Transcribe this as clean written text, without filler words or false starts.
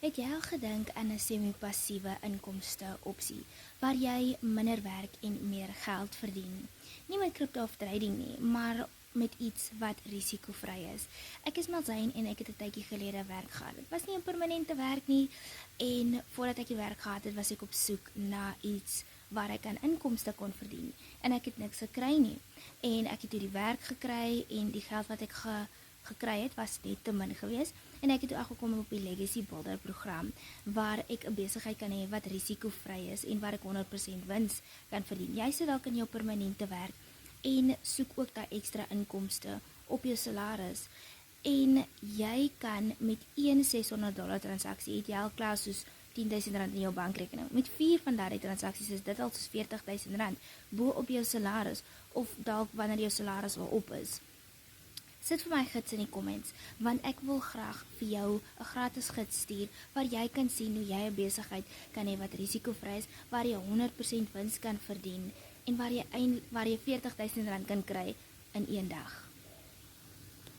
Het jy al gedink aan 'n semi-passiewe inkomste opsie waar jy minder werk en meer geld verdien? Nie met crypto of trading nie, maar met iets wat risikovry is. Ek is Malzijn en ek het 'n tydjie gelede werk gehad. Dit was nie 'n permanente werk nie en voordat ek die werk gehad het, was ek op soek na iets waar ek aan inkomste kon verdien en ek het niks gekry nie. En ek het toe die werk gekry en die geld wat ek gekry het was net te min geweest en ek het toe afgekom op die Legacy Builder program waar ek 'n besigheid kan hê wat risikovry is en waar ek 100% wins kan verdien. Jy sit dalk in jou permanente werk en soek ook daai ekstra inkomste op jou salaris en jy kan met een $600 transaksie het jy al klaar soos R10,000 in jou bankrekening. Met 4 van daardie transaksies is dit al soos R40,000 bo op jou salaris of dalk wanneer jou salaris al op is. Sit vir my gids in die comments, want ek wil graag vir jou 'n gratis gids stuur, waar jy kan sien hoe jy 'n besigheid kan hê wat risikovry is, waar jy 100% wins kan verdien, en waar jy R40,000 kan kry in een dag.